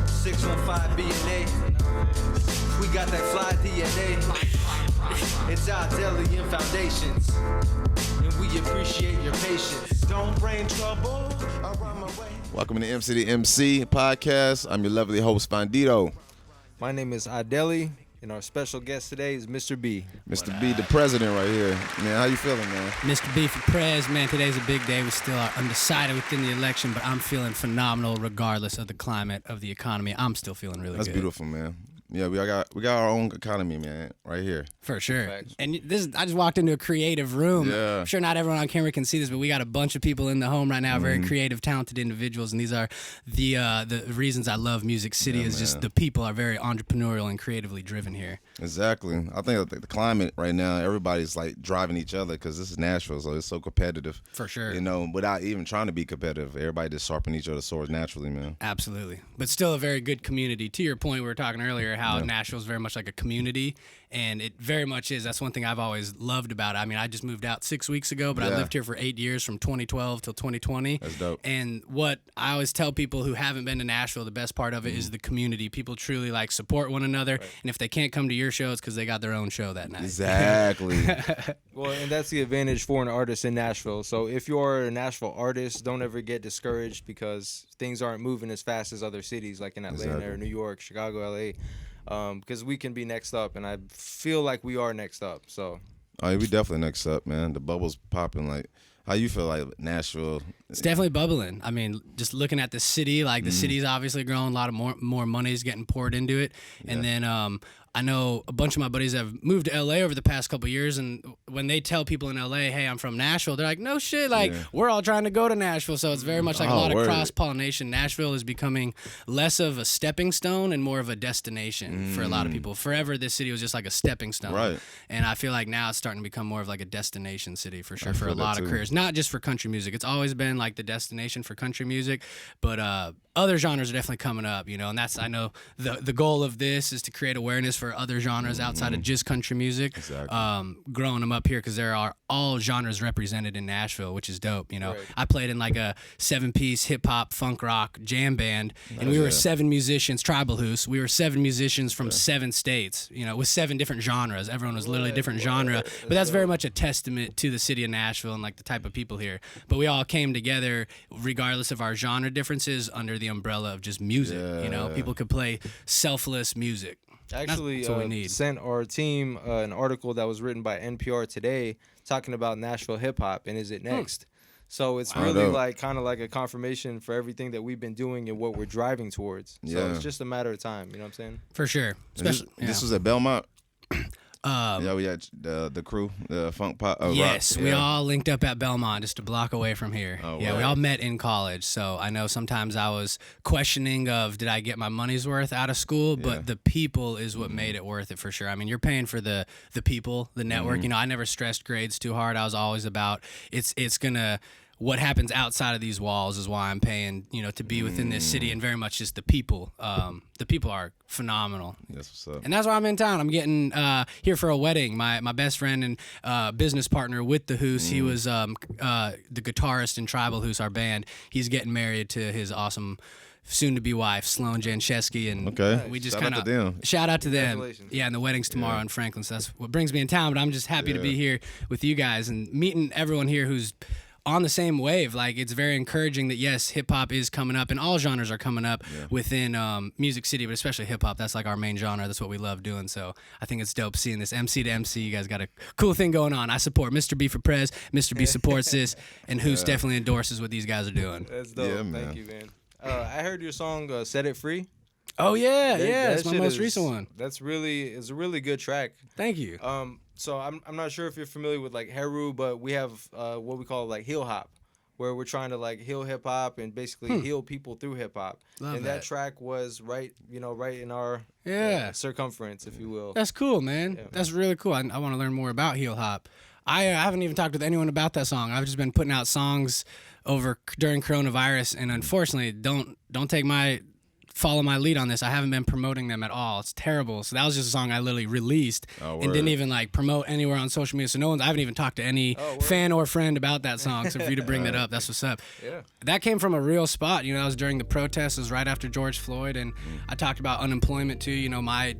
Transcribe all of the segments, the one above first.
615 BNA. We got that fly DNA. It's our Delian Foundations. And we appreciate your patience. Don't bring trouble around my way. Welcome to the MC2MC podcast. I'm your lovely host, Bandito. My name is Adeli, and our special guest today is Mr. B. Mr. B, the president right here. Man, how you feeling, man? Mr. B for Prez, man, today's a big day. We still are undecided within the election, but I'm feeling phenomenal regardless of the climate of the economy. I'm still feeling really That's good. That's beautiful, man. Yeah, we got our own economy, man, right here. For sure. Facts. And I just walked into a creative room. Yeah. I'm sure not everyone on camera can see this, but we got a bunch of people in the home right now, very creative, talented individuals, and these are the reasons I love Music City is just the people are very entrepreneurial and creatively driven here. Exactly. I think the climate right now, everybody's like driving each other because this is Nashville, so it's so competitive. For sure. You know, without even trying to be competitive, everybody just sharpening each other's swords naturally, man. Absolutely. But still a very good community. To your point, we were talking earlier how Nashville's very much like a community, and it very much is. That's one thing I've always loved about it. I mean, I just moved out 6 weeks ago, but I lived here for 8 years from 2012 till 2020. That's dope. And what I always tell people who haven't been to Nashville, the best part of it is the community. People truly like support one another, and if they can't come to your show, it's because they got their own show that night. Exactly. Well, and that's the advantage for an artist in Nashville. So if you're a Nashville artist, don't ever get discouraged because things aren't moving as fast as other cities like in Atlanta or New York, Chicago, LA. Because we can be next up, and I feel like we are next up. So, oh, yeah, we definitely next up, man. The bubble's popping. Like, how you feel like Nashville? It's definitely bubbling. I mean, just looking at the city, like the city's obviously growing. A lot of more money is getting poured into it, and then I know a bunch of my buddies have moved to LA over the past couple of years, and when they tell people in LA, hey, I'm from Nashville, they're like, no shit, like we're all trying to go to Nashville. So it's very much like a lot of cross-pollination. Nashville is becoming less of a stepping stone and more of a destination for a lot of people. Forever, this city was just like a stepping stone. Right. And I feel like now it's starting to become more of like a destination city for sure for a lot of careers. Not just for country music. It's always been like the destination for country music, but other genres are definitely coming up, you know, and that's, I know the goal of this is to create awareness for other genres outside of just country music. Exactly. Growing them up here because there are all genres represented in Nashville, which is dope, you know. I played in like a 7-piece hip-hop, funk rock jam band, and we were 7 musicians, Tribal Hoose. We were 7 musicians from 7 states, you know, with 7 different genres. Everyone was literally a different genre, but that's very much a testament to the city of Nashville and like the type of people here. But we all came together regardless of our genre differences under the umbrella of just music, you know. People could play selfless music. Actually, what we need. Sent our team an article that was written by NPR today talking about Nashville hip-hop and is it next? So it's really like kind of like a confirmation for everything that we've been doing and what we're driving towards. So it's just a matter of time, you know what I'm saying? For sure. Especially, this was at Belmont? We had the crew, the funk pop. Yes, rock. we all linked up at Belmont, just a block away from here. We all met in college. So I know sometimes I was questioning of did I get my money's worth out of school, but the people is what made it worth it for sure. I mean, you're paying for the people, the network. You know, I never stressed grades too hard. I was always about it's gonna. What happens outside of these walls is why I'm paying, you know, to be within this city, and very much just the people. The people are phenomenal. That's what's up. And that's why I'm in town. I'm getting here for a wedding. My best friend and business partner with the Hoos, he was the guitarist in Tribal Hoos, our band. He's getting married to his awesome soon-to-be wife, Sloan Jancheski, and we just kind of shout out to them. Yeah, and the wedding's tomorrow in Franklin, so that's what brings me in town. But I'm just happy to be here with you guys and meeting everyone here who's on the same wave. Like, it's very encouraging that yes, hip-hop is coming up and all genres are coming up within Music City, but especially hip-hop. That's like our main genre. That's what we love doing. So I think it's dope seeing this MC2MC. You guys got a cool thing going on. I support Mr. B for Prez. Mr. B supports this, and Hoos definitely endorses what these guys are doing. That's dope. Yeah, man. Thank you, man. I heard your song Set It Free. Oh yeah, it's my most recent one. It's a really good track. Thank you. So I'm not sure if you're familiar with like Heru, but we have what we call like heel hop, where we're trying to like heal hip hop and basically heal people through hip hop. And that track was right in our circumference, if you will. That's cool, man. Yeah. That's really cool. I want to learn more about heel hop. I haven't even talked with anyone about that song. I've just been putting out songs during coronavirus, and unfortunately, don't take my follow my lead on this. I haven't been promoting them at all. It's terrible. So that was just a song I literally released and didn't even like promote anywhere on social media. So I haven't even talked to any fan or friend about that song. So for you to bring that up, that's what's up. Yeah. That came from a real spot. You know, that was during the protests. It was right after George Floyd, and I talked about unemployment too. You know, my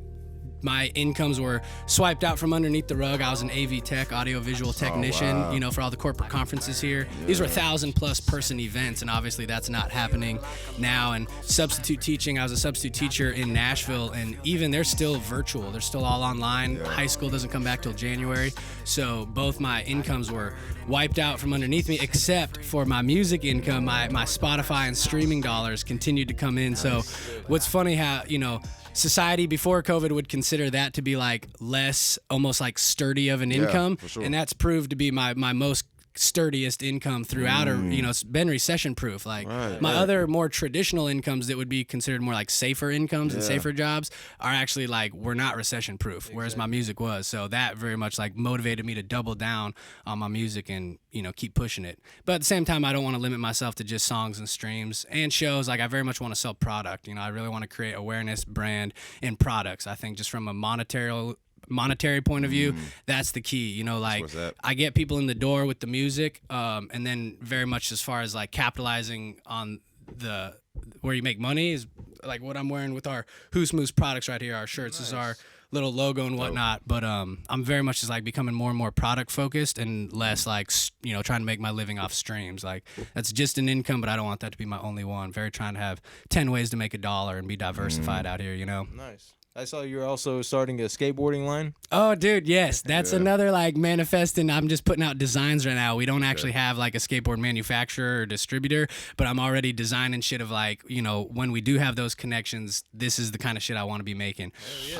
incomes were swiped out from underneath the rug. I was an AV tech, audio-visual technician, you know, for all the corporate conferences here. These were 1,000-plus person events, and obviously that's not happening now. And substitute teaching, I was a substitute teacher in Nashville, and even they're still virtual. They're still all online. High school doesn't come back till January. So both my incomes were wiped out from underneath me, except for my music income. My Spotify and streaming dollars continued to come in. So what's funny how, you know, society before COVID would consider that to be like less, almost like sturdy of an income. For sure. And that's proved to be my most sturdiest income throughout, or you know, it's been recession proof. Like my other more traditional incomes that would be considered more like safer incomes and safer jobs are actually like, we're not recession proof, whereas my music was. So that very much like motivated me to double down on my music and, you know, keep pushing it. But at the same time, I don't want to limit myself to just songs and streams and shows. Like I very much want to sell product. You know, I really want to create awareness, brand, and products. I think just from a monetary point of view, that's the key. You know, like I get people in the door with the music, and then very much as far as like capitalizing on the where you make money is like what I'm wearing with our Who's Moose products right here. Our shirts is our little logo and whatnot. But I'm very much just like becoming more and more product focused and less like, you know, trying to make my living off streams. Like that's just an income, but I don't want that to be my only one. Very trying to have 10 ways to make $1 and be diversified out here, you know? Nice. I saw you were also starting a skateboarding line. Oh, dude, yes. That's another, like, manifesting. I'm just putting out designs right now. We don't actually have, like, a skateboard manufacturer or distributor, but I'm already designing shit of, like, you know, when we do have those connections, this is the kind of shit I want to be making.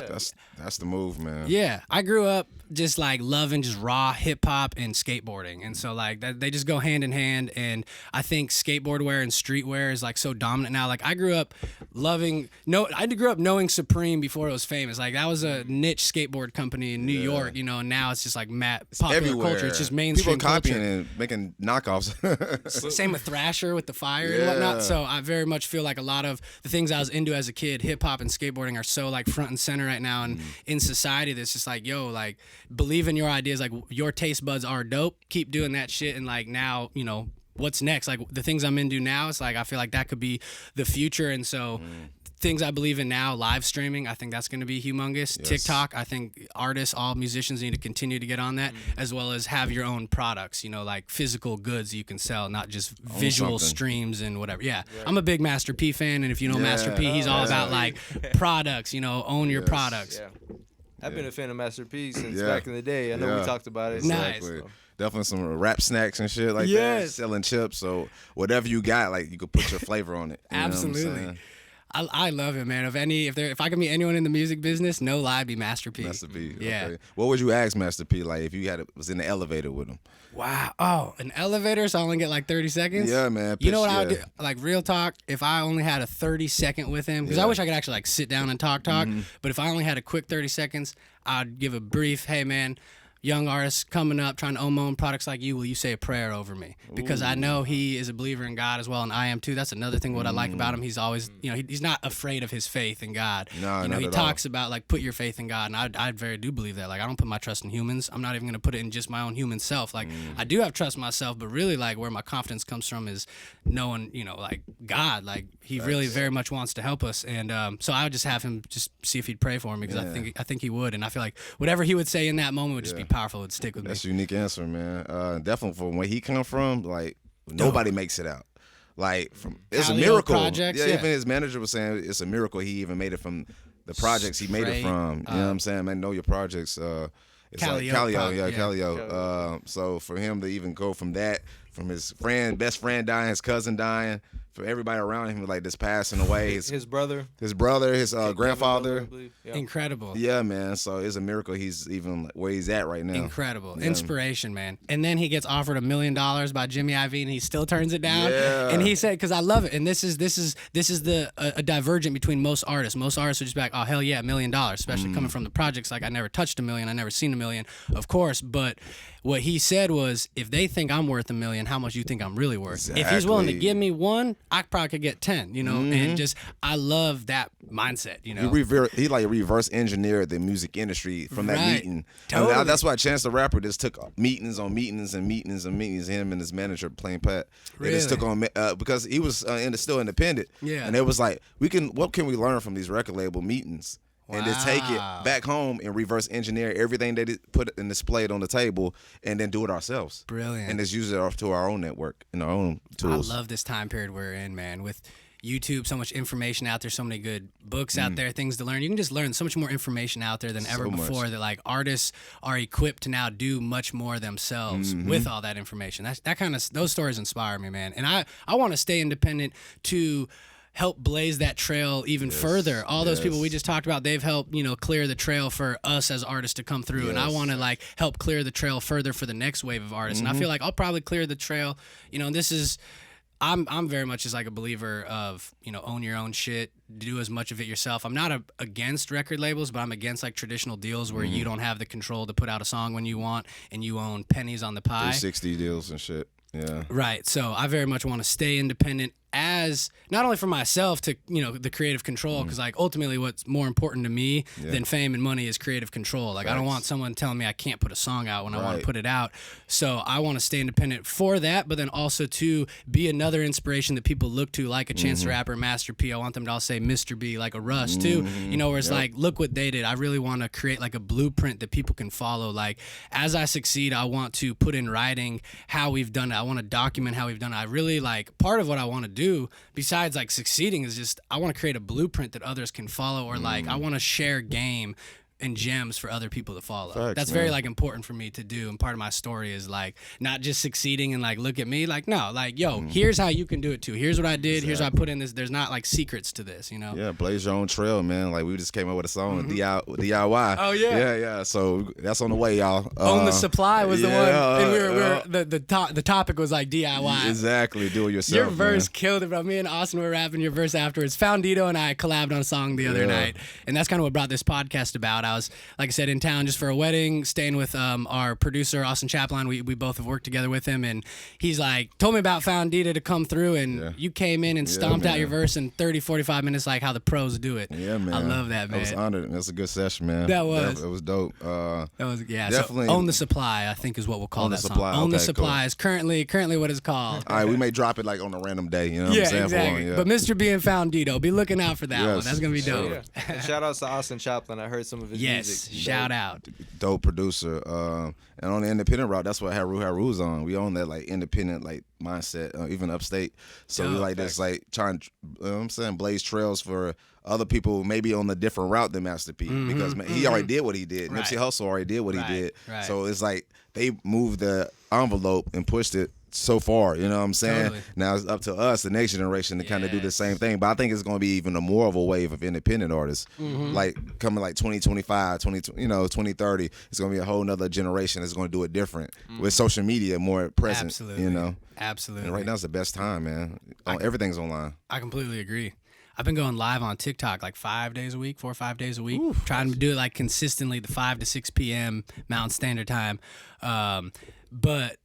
That's the move, man. Yeah. I grew up just, like, loving just raw hip-hop and skateboarding. And so, like, they just go hand in hand. And I think skateboard wear and streetwear is, like, so dominant now. Like, I grew up knowing Supreme before it was famous. Like that was a niche skateboard company in New York, you know, and now it's just like popular everywhere. culture. It's just mainstream people copying culture. and making knockoffs. Same with Thrasher with the fire and whatnot. So I very much feel like a lot of the things I was into as a kid, hip hop and skateboarding, are so like front and center right now, and in society that's just like, yo, like believe in your ideas, like your taste buds are dope, keep doing that shit. And like now, you know, what's next? Like the things I'm into now, it's like I feel like that could be the future. And so things I believe in now, live streaming, I think that's going to be humongous. Yes. TikTok, I think artists, all musicians need to continue to get on that, as well as have your own products, you know, like physical goods you can sell, not just visual streams and whatever. Yeah. I'm a big Master P fan, and if you know Master P, he's all about like products, you know, own your products. Yeah. I've been a fan of Master P since back in the day. I know we talked about it. Nice. Exactly. Definitely some rap snacks and shit like that. Selling chips. So whatever you got, like you could put your flavor on it. Absolutely. I love it, man. If I could meet anyone in the music business, no lie, it'd be Master P. Master P. Yeah. Okay. What would you ask Master P, like if you was in the elevator with him? Wow. Oh, an elevator, so I only get like 30 seconds? Yeah, man. You know what I would do? Like real talk, if I only had a 30-second with him, because I wish I could actually like sit down and talk, but if I only had a quick 30 seconds, I'd give a brief, hey man, young artists coming up, trying to own my own products like you, will you say a prayer over me? Because I know he is a believer in God as well, and I am too. That's another thing what I like about him. He's always, you know, he's not afraid of his faith in God. No, you know, he not at talks about like put your faith in God, and I very do believe that. Like I don't put my trust in humans. I'm not even gonna put it in just my own human self. Like I do have trust in myself, but really like where my confidence comes from is knowing, you know, like God, like he really very much wants to help us, and so I would just have him just see if he'd pray for me, because I think he would, and I feel like whatever he would say in that moment would just be powerful. It would stick with me. That's a unique answer, man. Definitely from where he come from, like nobody makes it out. Like it's a miracle. Projects, even his manager was saying it's a miracle he even made it from the projects he made it from. You know what I'm saying? Man, know your projects. It's like Calio. So for him to even go from that, from his best friend dying, his cousin dying, for everybody around him like this passing away, his brother, his grandfather. Incredible. Yeah, man. So it's a miracle he's even where he's at right now. Incredible. Inspiration, man. And then he gets offered $1 million by Jimmy Iovine, and he still turns it down. Yeah. And he said, because I love it, and this is a divergent between most artists. Most artists are just be like, oh hell yeah, $1 million, especially coming from the projects. Like I never touched $1 million, I never seen $1 million, of course. But what he said was, if they think I'm worth $1 million, how much you think I'm really worth? Exactly. If he's willing to give me one, I probably could get 10, you know, and just I love that mindset, you know. He like reverse engineered the music industry from that meeting. Totally. I mean, that's why Chance the Rapper just took meetings on meetings and meetings and meetings. Him and his manager Plain Pat. They just took on because he was still independent. Yeah. And it was like what can we learn from these record label meetings? And just take it back home and reverse engineer everything they put and displayed on the table, and then do it ourselves. Brilliant. And just use it off to our own network and our own tools. I love this time period we're in, man. With YouTube, so much information out there, so many good books out there, things to learn. You can just learn so much more information out there than ever before. That like artists are equipped to now do much more themselves with all that information. Those stories inspire me, man. And I want to stay independent to help blaze that trail even further. All those people we just talked about, they've helped, you know, clear the trail for us as artists to come through. And I want to like help clear the trail further for the next wave of artists. And I feel like I'll probably clear the trail. You know, this is, I'm very much just like a believer of, you know, own your own shit, do as much of it yourself. I'm not against record labels, but I'm against like traditional deals where you don't have the control to put out a song when you want and you own pennies on the pie. 360 deals and shit. Yeah. Right. So I very much want to stay independent as not only for myself to, you know, the creative control, because like ultimately what's more important to me than fame and money is creative control. Like I don't want someone telling me I can't put a song out when I want to put it out. So I want to stay independent for that, but then also to be another inspiration that people look to, like a Chance the Rapper, Master P. I want them to all say Mr. B, like a Russ too, you know, where it's like, look what they did. I really want to create like a blueprint that people can follow. Like as I succeed, I want to put in writing how we've done it. I want to document how we've done it. I really like, part of what I want to do besides like succeeding is just I want to create a blueprint that others can follow, or like I want to share game and gems for other people to follow. That's very like important for me to do, and part of my story is like not just succeeding and like look at me, like no, like yo, here's how you can do it too. Here's what I did. Here's what I put in this. There's not like secrets to this, you know. Yeah, blaze your own trail, man. Like we just came up with a song, DIY. Oh yeah, yeah. So that's on the way, y'all. Own the Supply was the one, and we were the topic was like DIY. Exactly, do it yourself. Your verse killed it, bro. Me and Austin were rapping your verse afterwards. Foundito and I collabed on a song the other night, and that's kind of what brought this podcast about. I was, like I said, in town just for a wedding, staying with our producer, Austin Chaplin. We both have worked together with him, and he's like, told me about Foundita to come through, and you came in and stomped out your verse in 30, 45 minutes like how the pros do it. Yeah, man. I love that, man. I was honored. That's a good session, man. That was. It was dope. That was, definitely. So Own the Supply, I think, is what we'll call that song. Own the Supply is currently what it's called. All right, we may drop it like on a random day, you know what I'm saying? Exactly. But Mr. B and Foundito, be looking out for that one. That's going to be dope. And shout out to Austin Chaplin. I heard some of his music. Shout out. Dope producer. And on the independent route, that's what Haru's on. We own that like independent like mindset, even Upstate. So we like this like trying, you know what I'm saying, blaze trails for other people maybe on a different route than Master P, because he already did what he did. Nipsey Hussle already did what he did. So it's like they moved the envelope and pushed it so far, you know what I'm saying? Totally. Now it's up to us, the next generation, to kind of do the same thing. But I think it's going to be even more of a wave of independent artists. Like coming like 2025, 2030, it's going to be a whole nother generation that's going to do it different with social media more present. Absolutely. You know? Absolutely. And right now it's the best time, man. Everything's online. I completely agree. I've been going live on TikTok like 5 days a week, 4 or 5 days a week, trying to do it like consistently the 5 to 6 p.m. Mountain Standard Time. But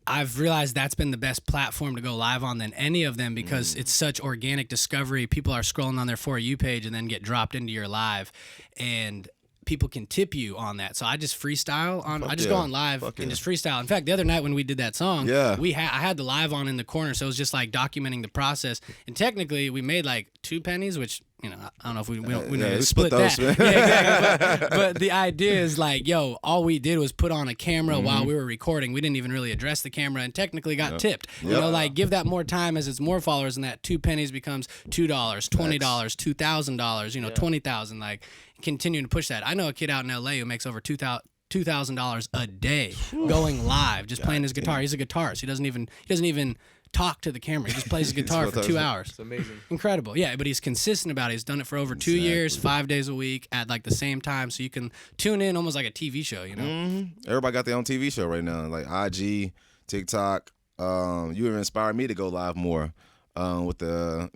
I've realized that's been the best platform to go live on than any of them, because it's such organic discovery. People are scrolling on their For You page and then get dropped into your live, and people can tip you on that. So I just freestyle on. I just go on live and just freestyle. In fact, the other night when we did that song, I had the live on in the corner, so it was just like documenting the process. And technically, we made like 2 pennies, which, you know, I don't know if we don't split those, that. Yeah, exactly. But the idea is like, yo, all we did was put on a camera while we were recording. We didn't even really address the camera, and technically got tipped. You know, like give that more time as it's more followers, and that 2 pennies becomes $2, $20, $2,000. You know, 20,000. Like continuing to push that. I know a kid out in LA who makes over $2,000 a day going live, just playing his guitar. He's a guitarist. He doesn't even talk to the camera. He just plays his guitar for 2 hours. It's amazing. Incredible. Yeah, but he's consistent about it. He's done it for over 2 years, 5 days a week at like the same time, so you can tune in almost like a TV show, you know? Everybody got their own TV show right now, like IG, TikTok. You even inspired me to go live more. with the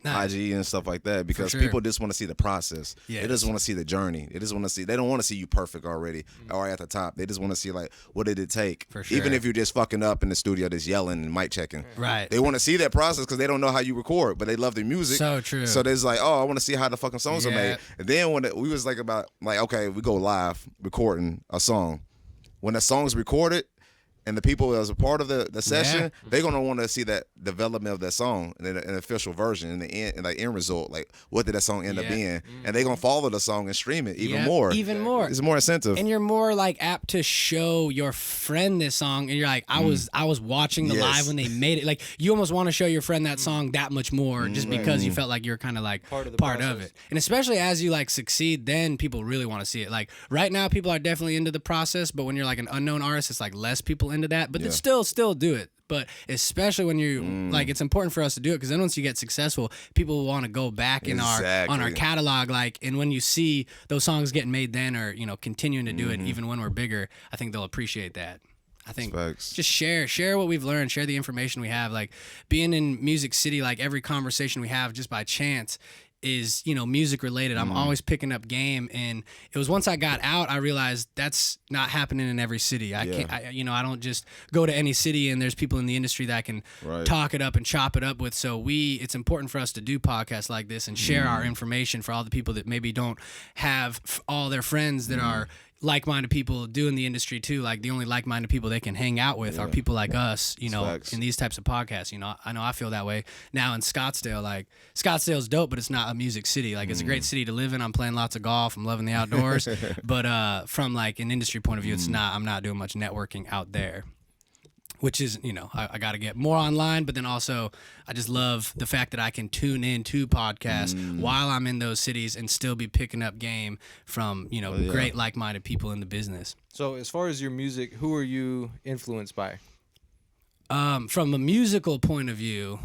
Nice. IG and stuff like that, because sure. people just want to see the process. Yes. They just want to see the journey. They just want to see. They don't want to see you perfect already or at the top. They just want to see like what did it take. For sure. Even if you're just fucking up in the studio, just yelling and mic checking. Right. They want to see that process because they don't know how you record, but they love the music. So true. So there's like, oh, I want to see how the fucking songs are Yeah. made. And then when we was like about like, okay, we go live recording a song. When the song's recorded and the people that was a part of the session, they're gonna want to see that development of that song in an official version in the end, and like end result, like what did that song end up being, and they're gonna follow the song and stream it even more. Even more. It's more incentive. And you're more like apt to show your friend this song, and you're like, I was watching the live when they made it. Like you almost want to show your friend that song that much more, just because you felt like you're kind of like part of it. And especially as you like succeed, then people really want to see it. Like right now, people are definitely into the process, but when you're like an unknown artist, it's like less people into that. But they still do it. But especially when you like, it's important for us to do it, because then once you get successful, people will want to go back in on our catalog. Like, and when you see those songs getting made then, or continuing to do it even when we're bigger, I think they'll appreciate that. I think just share what we've learned, share the information we have. Like being in Music City, like every conversation we have just by chance is music related. I'm always picking up game, and it was once I got out I realized that's not happening in every city. I can't I don't just go to any city and there's people in the industry that I can talk it up and chop it up with. So it's important for us to do podcasts like this and share our information for all the people that maybe don't have all their friends that are like-minded people doing the industry too. Like the only like-minded people they can hang out with are people like us, in these types of podcasts. I know I feel that way now in Scottsdale. Like Scottsdale's dope, but it's not a music city. Like it's a great city to live in. I'm playing lots of golf. I'm loving the outdoors. But from like an industry point of view, it's not. I'm not doing much networking out there. Which is, I got to get more online, but then also I just love the fact that I can tune in to podcasts while I'm in those cities and still be picking up game from, great like-minded people in the business. So as far as your music, who are you influenced by? From a musical point of view,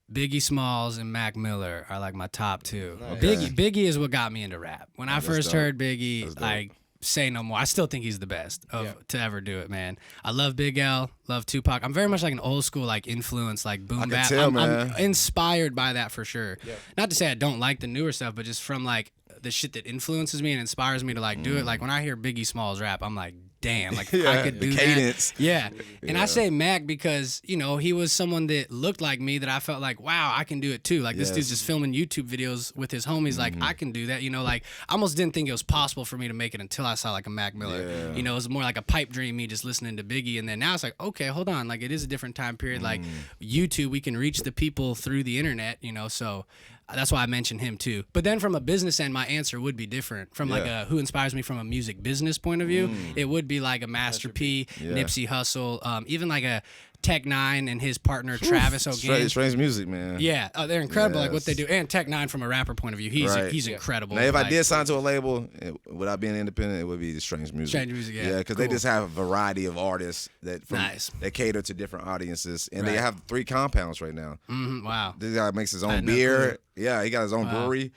Biggie Smalls and Mac Miller are like my top two. Nice. Biggie is what got me into rap. When I first heard Biggie, like, say no more. I still think he's the best to ever do it, man. I love Big L, love Tupac. I'm very much like an old school like influence, like boom bap. I'm inspired by that for sure. Yeah. Not to say I don't like the newer stuff, but just from like the shit that influences me and inspires me to like do it. Like when I hear Biggie Smalls rap, I'm like, damn, like I could do the cadence. That. Yeah. And I say Mac because, he was someone that looked like me that I felt like, wow, I can do it too. Like this dude's just filming YouTube videos with his homies. Like I can do that. Like I almost didn't think it was possible for me to make it until I saw like a Mac Miller. Yeah. It was more like a pipe dream, me just listening to Biggie. And then now it's like, okay, hold on. Like it is a different time period. Like YouTube, we can reach the people through the internet, so that's why I mentioned him too. But then from a business end, my answer would be different. From like who inspires me from a music business point of view, it would be like a Master P, Nipsey Hussle, even like a Tech Nine and his partner Travis O'Gane. Strange music, man. Yeah, they're incredible. Like what they do, and Tech Nine from a rapper point of view, he's incredible. Now, if I did sign to a label without being independent, it would be Strange Music. Strange Music, yeah, because they just have a variety of artists that cater to different audiences, and they have 3 compounds right now. Wow, this guy makes his own beer. Yeah, he got his own brewery.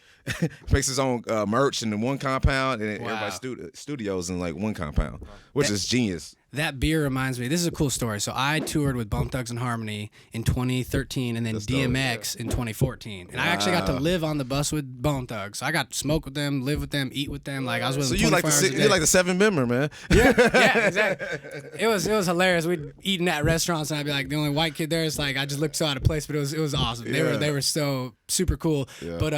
Makes his own merch in one compound, and everybody's studios in like one compound, which is genius. That beer reminds me, this is a cool story. So I toured with Bone Thugs and Harmony in 2013 and then DMX in 2014. And I actually got to live on the bus with Bone Thugs. So I got to smoke with them, live with them, eat with them. Like I was with them. So you like the 7 member, man. Yeah, exactly. It was hilarious. We'd eat in at restaurants and I'd be like the only white kid there. It's like I just looked so out of place, but it was awesome. They were so super cool. Yeah. But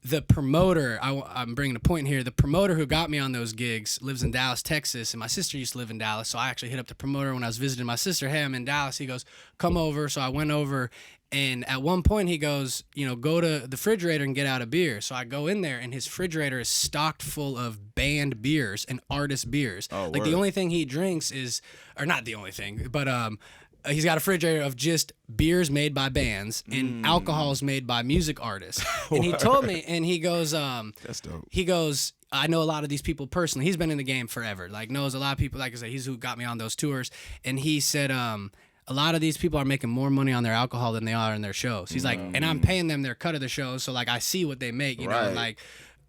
the promoter, I'm bringing a point here. The promoter who got me on those gigs lives in Dallas, Texas, and my sister used to live in Dallas. So I actually hit up the promoter when I was visiting my sister. Hey, I'm in Dallas. He goes, come over. So I went over, and at one point he goes, go to the refrigerator and get out a beer. So I go in there, and his refrigerator is stocked full of band beers and artist beers. Oh, like the only thing he drinks is, or not the only thing, but he's got a refrigerator of just beers made by bands and alcohols made by music artists. And he told me, and he goes, that's dope. He goes, I know a lot of these people personally. He's been in the game forever. Like knows a lot of people. Like I said, he's who got me on those tours. And he said, a lot of these people are making more money on their alcohol than they are in their shows. He's like, and I'm paying them their cut of the shows. So like I see what they make, you know, like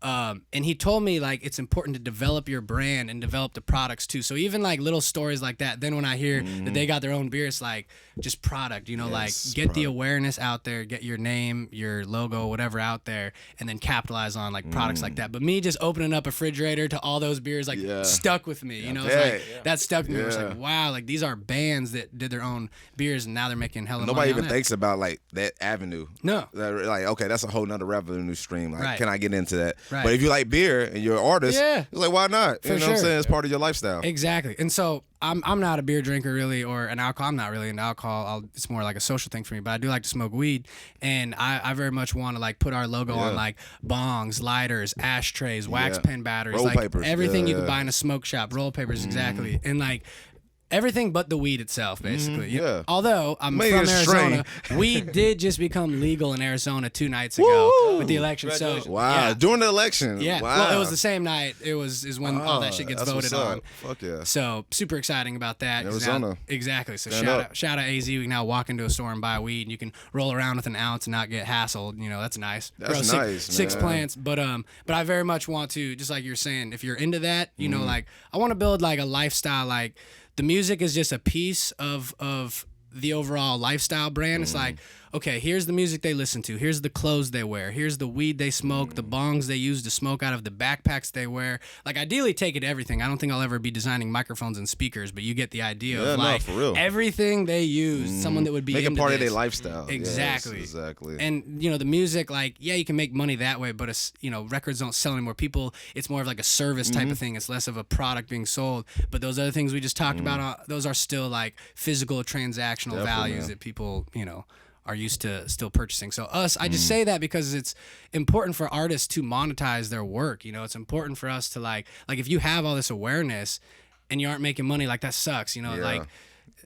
And he told me like it's important to develop your brand and develop the products too. So even like little stories like that. Then when I hear that they got their own beer, it's like just product. You know, like get the awareness out there, get your name, your logo, whatever out there, and then capitalize on like products like that. But me just opening up a refrigerator to all those beers like stuck with me. You know, it's like that stuck with me. It's like wow, like these are bands that did their own beers and now they're making hella money. Nobody even thinks about like that avenue. No, like okay, that's a whole nother revenue stream. Like, can I get into that? Right. But if you like beer and you're an artist, it's like why not? You know what I'm saying? It's part of your lifestyle. Exactly. And so I'm not a beer drinker really, or an alcohol. I'm not really into alcohol. It's more like a social thing for me. But I do like to smoke weed, and I very much want to like put our logo on like bongs, lighters, ashtrays, wax pen batteries, roll like papers. Everything you could buy in a smoke shop, roll papers, exactly, and like. Everything but the weed itself, basically. Although I'm from Arizona, weed did just become legal in Arizona 2 nights ago with the election. So during the election. Yeah. Wow. Well, it was the same night. It was when all that shit gets voted on. Fuck yeah. So super exciting about that. Arizona. Exactly. So shout out AZ. We can now walk into a store and buy weed, and you can roll around with an ounce and not get hassled. You know, that's nice. That's nice. Six plants, but I very much want to, just like you're saying, if you're into that, you know, like I want to build like a lifestyle. Like the music is just a piece of the overall lifestyle brand. It's like, okay, here's the music they listen to. Here's the clothes they wear. Here's the weed they smoke, the bongs they use to smoke out of, the backpacks they wear. Like, ideally, take it everything. I don't think I'll ever be designing microphones and speakers, but you get the idea of, like, for real. Everything they use, someone that would be make into it part this. of their lifestyle. Exactly. Yes, exactly. And, you know, the music, like, yeah, you can make money that way, but, it's, you know, records don't sell anymore. People, it's more of like a service type of thing. It's less of a product being sold. But those other things we just talked about, those are still, like, physical transactional values that people, you know, are used to still purchasing. So I just say that because it's important for artists to monetize their work. You know, it's important for us to like if you have all this awareness and you aren't making money, like that sucks, you know, like,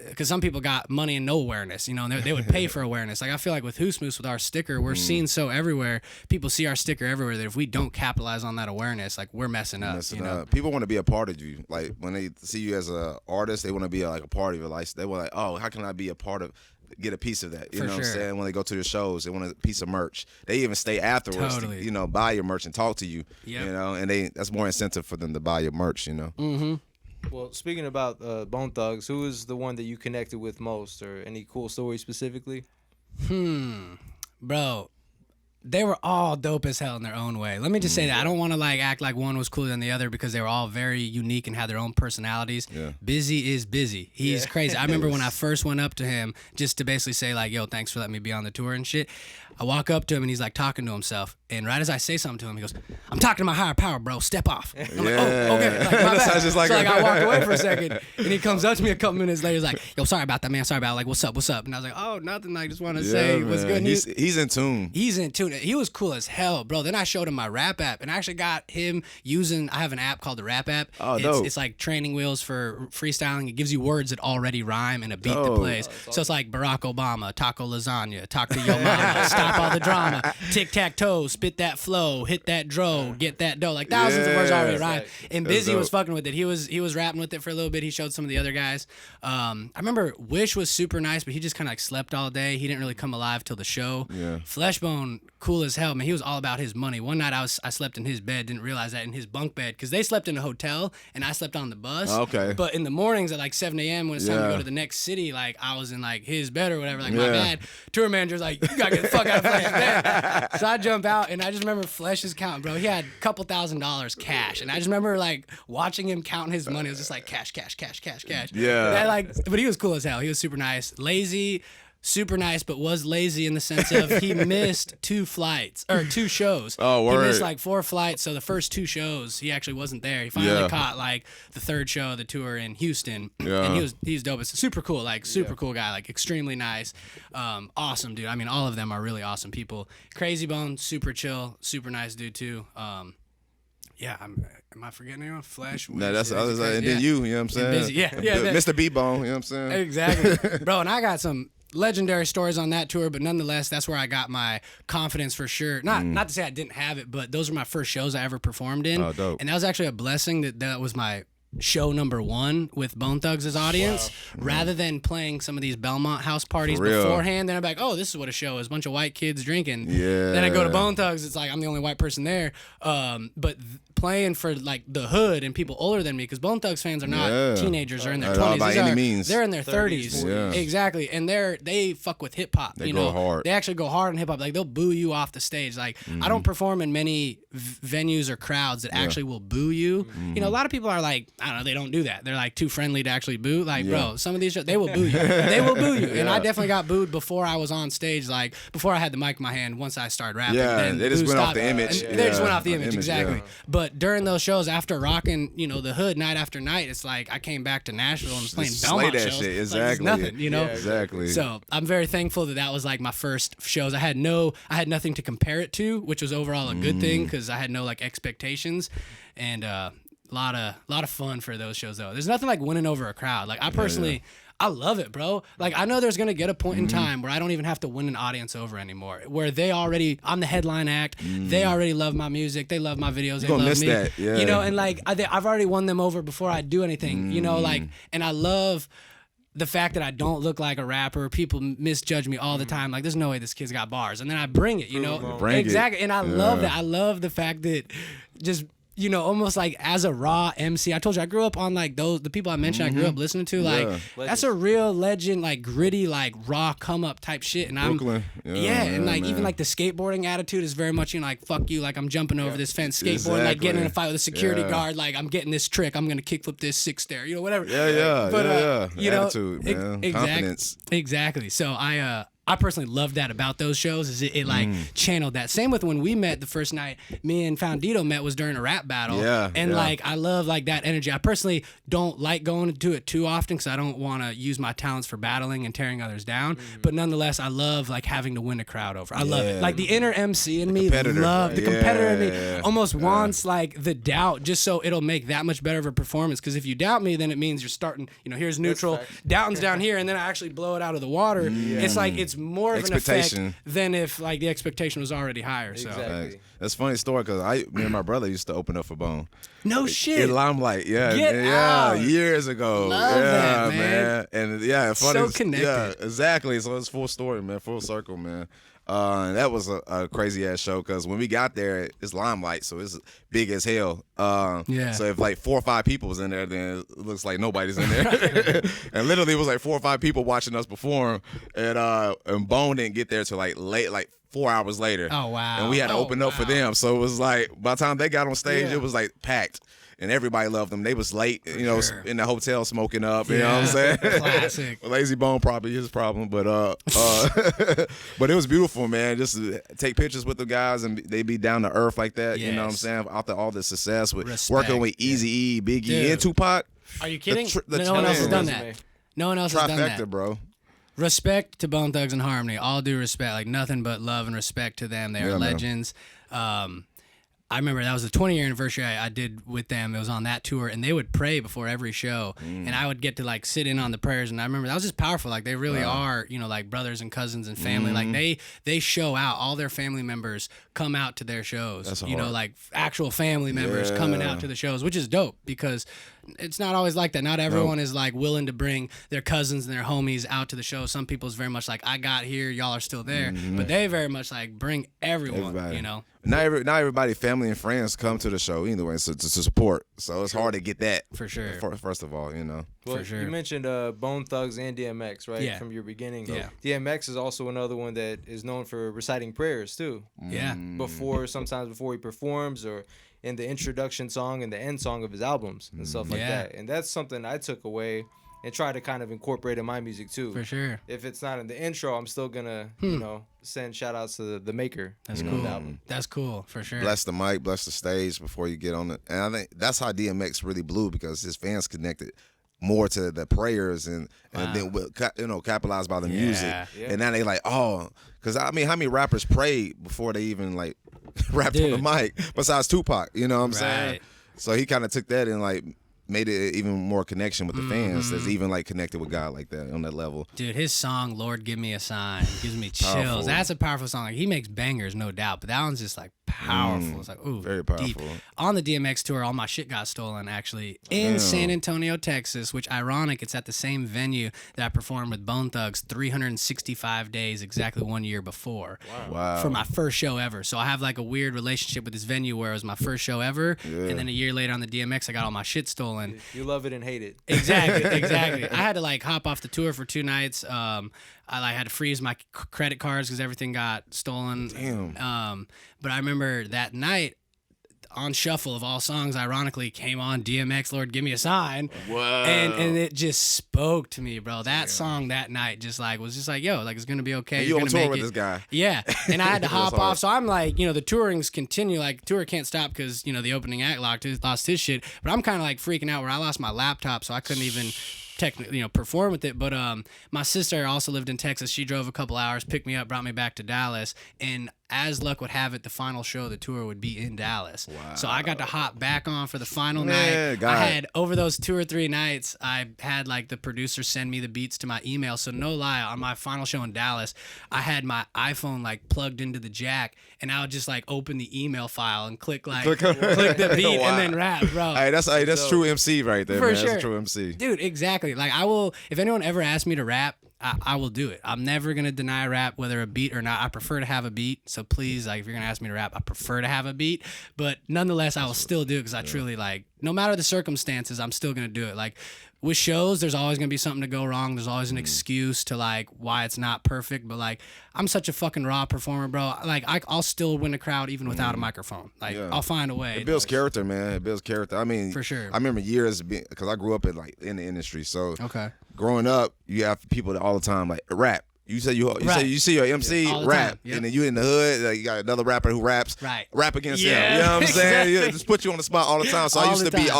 because some people got money and no awareness, you know, and they would pay for awareness. Like I feel like with Hoos Moose, with our sticker, we're seen so everywhere. People see our sticker everywhere that if we don't capitalize on that awareness, like we're messing up. You know? People want to be a part of you. Like when they see you as an artist, they want to be like a part of your life. They want like, oh, how can I be a part of? Get a piece of that, you know what I'm saying? When they go to the shows, they want a piece of merch. They even stay afterwards to, you know, buy your merch and talk to you, you know, and that's more incentive for them to buy your merch, you know. Well, speaking about Bone Thugs, who is the one that you connected with most, or any cool stories specifically? Bro, they were all dope as hell in their own way. Let me just say that. I don't want to like act like one was cooler than the other because they were all very unique and had their own personalities. Busy is busy. He's crazy. I remember when I first went up to him just to basically say like, yo, thanks for letting me be on the tour and shit. I walk up to him and he's like talking to himself. And right as I say something to him, he goes, I'm talking to my higher power, bro. Step off. I'm like, oh, okay. Like, my bad. So like I walked away for a second. And he comes up to me a couple minutes later. He's like, yo, sorry about that, man. Sorry about it. Like, what's up? And I was like, oh, nothing. I just want to say what's good. He's in tune. He's in tune. He was cool as hell, bro. Then I showed him my rap app. And I actually got him using, I have an app called the Rap App. Oh, dope. It's like training wheels for freestyling. It gives you words that already rhyme and a beat that plays. So it's like Barack Obama, taco lasagna, talk to your mama, stop all the drama, tic-tac-toe, spit that flow, hit that dro, get that dough. Like thousands of words already rhyme. And Busy was fucking with it. He was rapping with it for a little bit. He showed some of the other guys. I remember Wish was super nice, but he just kind of like slept all day. He didn't really come alive till the show. Fleshbone, cool as hell, man. He was all about his money. One night I slept in his bed, didn't realize that, in his bunk bed, because they slept in a hotel and I slept on the bus. But in the mornings at like 7 a.m. when it's time to go to the next city, like I was in like his bed or whatever. Like my bad. Tour manager's like, you gotta get the fuck out of Flesh's bed. So I jump out and I just remember Flesh's count, bro. He had a couple $1,000 cash, and I just remember like watching him counting his money. It was just like cash. But he was cool as hell. He was super nice, lazy. Super nice, but was lazy in the sense of he missed 2 shows. Oh, word. He missed like 4 flights, so the first 2 shows he actually wasn't there. He finally caught like the 3rd show of the tour in Houston, and he's dope. It's super cool, like super cool guy, like extremely nice, awesome dude. I mean, all of them are really awesome people. Crazy Bone, super chill, super nice dude too. Am I forgetting anyone? Flash. No, that's the other side. And then you know what I'm saying? Busy. Yeah. Mr. B-Bone, you know what I'm saying? Exactly. Bro, and I got some legendary stories on that tour, but nonetheless, that's where I got my confidence for sure. Not to say I didn't have it, but those were my first shows I ever performed in. Oh, dope. And that was actually a blessing that was my show number one with Bone Thugs' audience, rather than playing some of these Belmont house parties beforehand. Then I'm like, oh, this is what a show is, a bunch of white kids drinking. Yeah. Then I go to Bone Thugs, it's like I'm the only white person there. But playing for like the hood and people older than me, because Bone Thugs fans are not teenagers or in their 20s. By any means. They're in their 30s. Yeah. Exactly. And they fuck with hip hop. They go hard. They actually go hard in hip hop. Like they'll boo you off the stage. Like I don't perform in many venues or crowds that actually will boo you. You know, a lot of people are like, I don't know, they don't do that. They're like too friendly to actually boo. Like, bro, some of these shows, they will boo you. They will boo you. And I definitely got booed before I was on stage. Like before I had the mic in my hand. Once I started rapping, then they just went off the image. They just went off the image, exactly. But during those shows, after rocking, you know, the hood night after night, it's like I came back to Nashville and was playing Belmont that shows. shit. Exactly. Like, it's nothing, you know. Exactly. So I'm very thankful that was like my first shows. I had nothing to compare it to, which was overall a good thing because I had no like expectations, and a lot of fun for those shows though. There's nothing like winning over a crowd. Like I personally. I love it, bro. Like, I know there's going to get a point in time where I don't even have to win an audience over anymore, where I'm the headline act. They already love my music. They love my videos. They love me. That. Yeah. You know, and like, I've already won them over before I do anything, you know, like, and I love the fact that I don't look like a rapper. People misjudge me all the time. Like, there's no way this kid's got bars. And then I bring it, you know? Exactly. And I love that. I love the fact that just, you know, almost like as a raw MC. I told you I grew up on like the people I mentioned I grew up listening to. Like that's a real legend, like gritty, like raw come up type shit. And Brooklyn. and like even like the skateboarding attitude is very much, you know, like fuck you, like I'm jumping over this fence skateboarding, like getting in a fight with a security guard, like I'm getting this trick, I'm gonna kickflip this six stair, you know, whatever. But you know, attitude, man. Confidence. Exactly. So I personally loved that about those shows, is it like channeled that. Same with when we met the first night, me and Foundito met was during a rap battle. Like I love like that energy. I personally don't like going to do it too often because I don't want to use my talents for battling and tearing others down. But nonetheless, I love like having to win a crowd over. I love it. Like the inner MC in me love the competitor in me almost wants like the doubt just so it'll make that much better of a performance. Because if you doubt me, then it means you're starting, you know, here's neutral, Doubting's down here, and then I actually blow it out of the water. It's like it's more of an effect than if like the expectation was already higher. So that's a funny story because me and my brother used to open up for Bone. No shit. In Limelight, Get out. years ago. Love that, man. And funny. So connected. Yeah, exactly. So it's full story, man, full circle, man. And that was a crazy ass show because when we got there, it's Limelight, so it's big as hell. So if like 4 or 5 people was in there, then it looks like nobody's in there. And literally, it was like 4 or 5 people watching us perform, and Bone didn't get there till like late, like 4 hours later. Oh wow! And we had to open up for them, so it was like by the time they got on stage, it was like packed. And everybody loved them. They was late, you know, in the hotel smoking up. You know what I'm saying? Classic. Lazy Bone probably his problem, but but it was beautiful, man. Just to take pictures with the guys and they be down to earth like that. You know what I'm saying? After all the success with working with Eazy-E, Biggie, and Tupac. Are you kidding? No one else has done that. No one else has done that. Trifecta, bro. Respect to Bone Thugs and Harmony. All due respect. Like nothing but love and respect to them. They are legends. I remember that was the 20-year anniversary I did with them. It was on that tour, and they would pray before every show, and I would get to like sit in on the prayers. And I remember that was just powerful. Like they really are, you know, like brothers and cousins and family. Like they show out. All their family members come out to their shows. You know, like actual family members coming out to the shows, which is dope because it's not always like that. Not everyone is like willing to bring their cousins and their homies out to the show. Some people is very much like, I got here, y'all are still there. But they very much like bring everyone, you know. Not everybody, family and friends come to the show either way to support. So it's hard to get that. For sure. First of all, you know. Well, for sure. You mentioned Bone Thugs and DMX, right? Yeah. From your beginning. Yeah. DMX is also another one that is known for reciting prayers too. Yeah. Sometimes before he performs or in the introduction song and the end song of his albums and stuff like that. And that's something I took away and try to kind of incorporate in my music too. For sure. If it's not in the intro, I'm still gonna, you know, send shout outs to the maker. That's cool. That's cool, for sure. Bless the mic, bless the stage before you get on it. And I think that's how DMX really blew because his fans connected more to the prayers and then capitalized by the music. Yeah. And now they like, because I mean, how many rappers prayed before they even like rapped on the mic besides Tupac? You know what I'm saying? So he kind of took that and like made it even more connection with the fans that's even like connected with God like that on that level. Dude, his song "Lord Give Me a Sign" gives me chills. Powerful. That's a powerful song. Like, he makes bangers, no doubt, but that one's just like powerful. It's like, ooh, very powerful. Deep. On the DMX tour, all my shit got stolen actually in San Antonio, Texas, which ironic, it's at the same venue that I performed with Bone Thugs 365 days, exactly 1 year before. Wow. For my first show ever. So I have like a weird relationship with this venue where it was my first show ever, and then a year later on the DMX, I got all my shit stolen. You love it and hate it. Exactly. I had to like hop off the tour for 2 nights. I like had to freeze my credit cards because everything got stolen. Damn. But I remember that night on shuffle of all songs, ironically, came on DMX, Lord Give Me a Sign. Whoa. And it just spoke to me, bro. That song that night just like was just like, yo, like it's gonna be okay. And you on tour with this guy. Yeah. And I had to hop off. So I'm like, the tourings continue. Like tour can't stop because, the opening act lost his shit. But I'm kind of like freaking out where I lost my laptop, so I couldn't even technically perform with it. But my sister also lived in Texas. She drove a couple hours, picked me up, brought me back to Dallas, and as luck would have it, the final show of the tour would be in Dallas. Wow. So I got to hop back on for the final night. I had, over those 2 or 3 nights, I had like the producer send me the beats to my email. So no lie, on my final show in Dallas, I had my iPhone like plugged into the jack, and I would just like open the email file and click the beat and then rap, bro. Hey, that's true MC right there, for man. Sure. That's a true MC. Dude, exactly. Like I will, if anyone ever asks me to rap, I will do it. I'm never going to deny rap, whether a beat or not. I prefer to have a beat. So please, like, if you're going to ask me to rap, I prefer to have a beat. But nonetheless, I will still do it because I truly, like, no matter the circumstances, I'm still going to do it. Like, with shows, there's always going to be something to go wrong. There's always an excuse to, like, why it's not perfect. But, like, I'm such a fucking raw performer, bro. Like, I'll still win a crowd even without a microphone. Like, I'll find a way. It builds character, man. It builds character. I mean, for sure. I remember years, because I grew up in the industry. So, okay. Growing up, you have people that all the time like rap. You say you see your MC rap, yep. and then you in the hood, like, you got another rapper who raps, rap against him. You know what I'm saying? Yeah, just put you on the spot all the time. So I used to be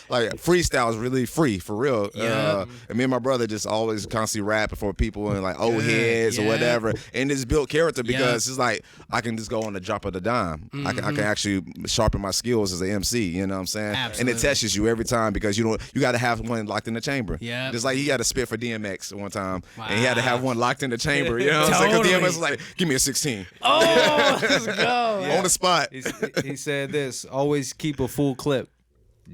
like freestyle is really free for real. And me and my brother just always constantly rapping for people and like old heads or whatever, and it's built character because it's like I can just go on the drop of the dime. I can actually sharpen my skills as an MC. You know what I'm saying? Absolutely. And it tests you every time because you got to have one locked in the chamber. Yeah, just like he had to spit for DMX one time, and he had to have one locked in the chamber, you know what I'm saying? Because DMX was like, give me a 16. Oh, let's go. On the spot. He said this, always keep a full clip.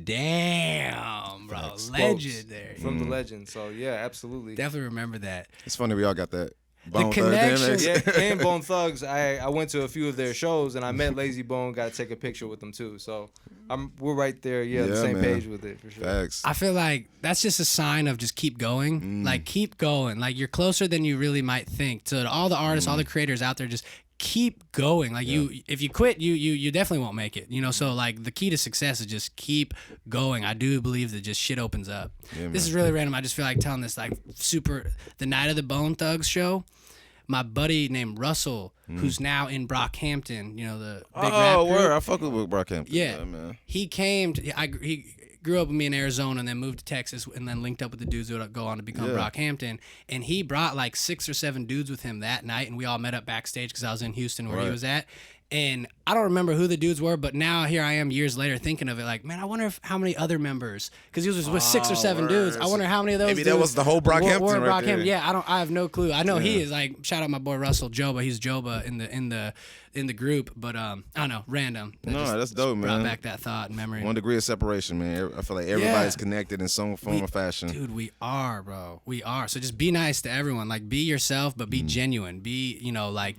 Damn, bro. Legendary. From the legend. So, yeah, absolutely. Definitely remember that. It's funny we all got that. Bone the connection. And Bone Thugs, I went to a few of their shows, and I met Lazy Bone, got to take a picture with them, too. So, we're right there, the same page with it, for sure. Facts. I feel like that's just a sign of just keep going. Like, keep going. Like, you're closer than you really might think. To all the artists, all the creators out there, just keep going. Like, if you quit, you definitely won't make it. So, like, the key to success is just keep going. I do believe that just shit opens up. Yeah, this is really random. I just feel like telling this, like, the night of the Bone Thugs show, my buddy named Russell, who's now in Brockhampton, the big rap group. Word. I fuck with Brockhampton. Yeah, man. He came. He grew up with me in Arizona and then moved to Texas and then linked up with the dudes who would go on to become Brockhampton. And he brought like 6 or 7 dudes with him that night, and we all met up backstage because I was in Houston where he was at. And I don't remember who the dudes were, but now here I am years later thinking of it like, man, I wonder how many other members, because he was with 6 or 7 dudes. I wonder how many of those maybe dudes that was the whole Brockhampton were there. Yeah, I have no clue. I know he is, like, shout out my boy Russell Joba. He's Joba in the group, but I don't know, random. That's dope, man. Brought back that thought and memory. 1 degree of separation, man. I feel like everybody's connected in some form or fashion. Dude, we are, bro. We are. So just be nice to everyone. Like, be yourself, but be genuine. Be, like,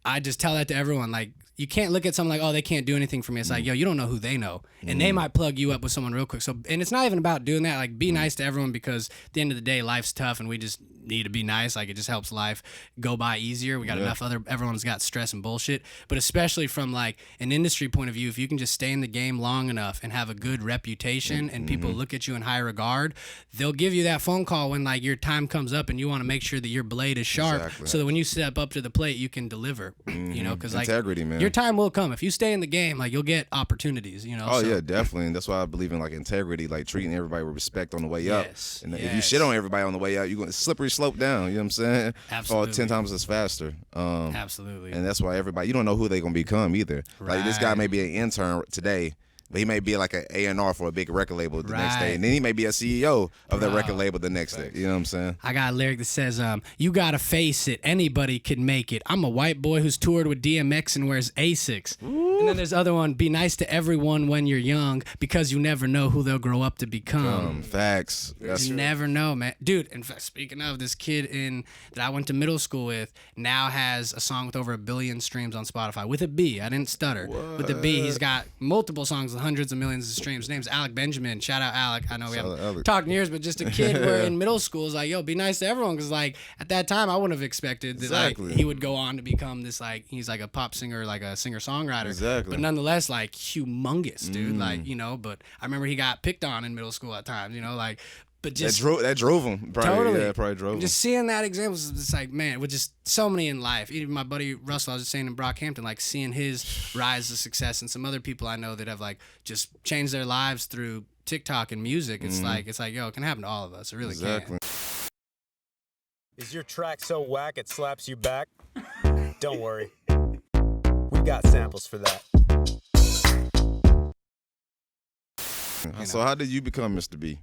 I just tell that to everyone. Like, you can't look at someone like, oh, they can't do anything for me. It's like, yo, you don't know who they know. And they might plug you up with someone real quick. So, and it's not even about doing that. Like, be nice to everyone, because at the end of the day, life's tough and we just need to be nice. Like, it just helps life go by easier. We got enough everyone's got stress and bullshit. But especially from like an industry point of view, if you can just stay in the game long enough and have a good reputation and people look at you in high regard, they'll give you that phone call when like your time comes up and you want to make sure that your blade is sharp so that when you step up to the plate, you can deliver, because like integrity, man. Your time will come. If you stay in the game, like, you'll get opportunities, Oh, yeah, definitely. And that's why I believe in like integrity, like treating everybody with respect on the way up. And if you shit on everybody on the way out, you're going to slippery slope down. You know what I'm saying? Absolutely. Or 10 times as faster. Absolutely. And that's why everybody, you don't know who they're going to become either. Right. Like, this guy may be an intern today, but he may be like an A&R for a big record label the next day. And then he may be a CEO of that record label the next day. You know what I'm saying? I got a lyric that says, you got to face it. Anybody could make it. I'm a white boy who's toured with DMX and wears Asics. Ooh. And then there's the other one, be nice to everyone when you're young because you never know who they'll grow up to become. Facts. You never know, man. Dude, in fact, speaking of, this kid that I went to middle school with now has a song with over 1 billion streams on Spotify with a B. I didn't stutter. With a B, he's got multiple songs with hundreds of millions of streams. His name's Alec Benjamin. Shout out Alec. I know we haven't talked in years, but just a kid where in middle school is like, yo, be nice to everyone. Because like at that time, I wouldn't have expected that like he would go on to become this like, he's like a pop singer, like a singer-songwriter. Exactly. But nonetheless, like humongous, dude. Like, you know, but I remember he got picked on in middle school at times, you know, like, but just that drove him. Probably, totally. Yeah, probably drove him. Just seeing that example is just like, man, with just so many in life. Even my buddy Russell, I was just saying in Brockhampton, like seeing his rise to success, and some other people I know that have like just changed their lives through TikTok and music. It's like, yo, it can happen to all of us. It really can. Is your track so whack it slaps you back? Don't worry. We got samples for that. So how did you become Mr. B?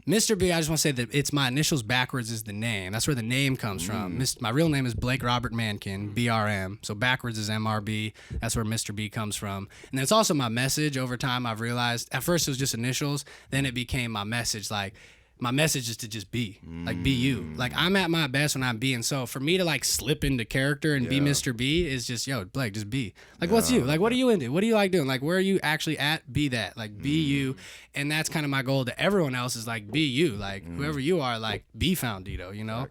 Mr. B, I just want to say that it's my initials backwards is the name. That's where the name comes from. My real name is Blake Robert Mankin, BRM. So backwards is MRB. That's where Mr. B comes from. And then it's also my message. Over time, I've realized, at first it was just initials. Then it became my message. Like, my message is to just be. Like, be you. Like, I'm at my best when I'm being. So for me to, like, slip into character and be Mr. B is just, yo, Blake, just be. Like, what's you? Like, what are you into? What do you like doing? Like, where are you actually at? Be that. Like, be you. And that's kind of my goal to everyone else is, like, be you. Like, whoever you are, like, be Foundito, you know?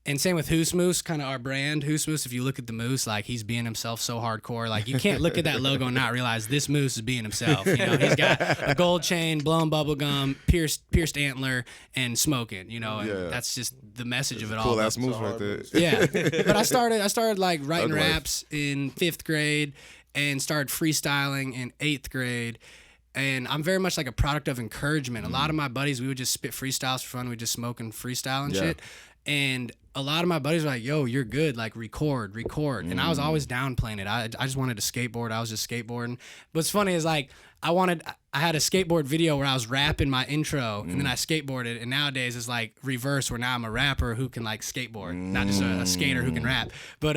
And same with Hoos Moose, kind of our brand. Hoos Moose, if you look at the moose, like he's being himself so hardcore. Like you can't look at that logo and not realize this moose is being himself. You know, he's got a gold chain, blown bubble gum, pierced antler, and smoking. You know, and that's just the message of it all. Cool ass moose right there. Yeah, but I started like writing raps in 5th grade and started freestyling in 8th grade. And I'm very much like a product of encouragement. A lot of my buddies, we would just spit freestyles for fun. We just smoke and freestyle and shit. And a lot of my buddies were like, yo, you're good. Like, record. And I was always downplaying it. I just wanted to skateboard. I was just skateboarding. What's funny is, like, I had a skateboard video where I was rapping my intro, and then I skateboarded. And nowadays it's, like, reverse, where now I'm a rapper who can, like, skateboard. Not just a skater who can rap. But,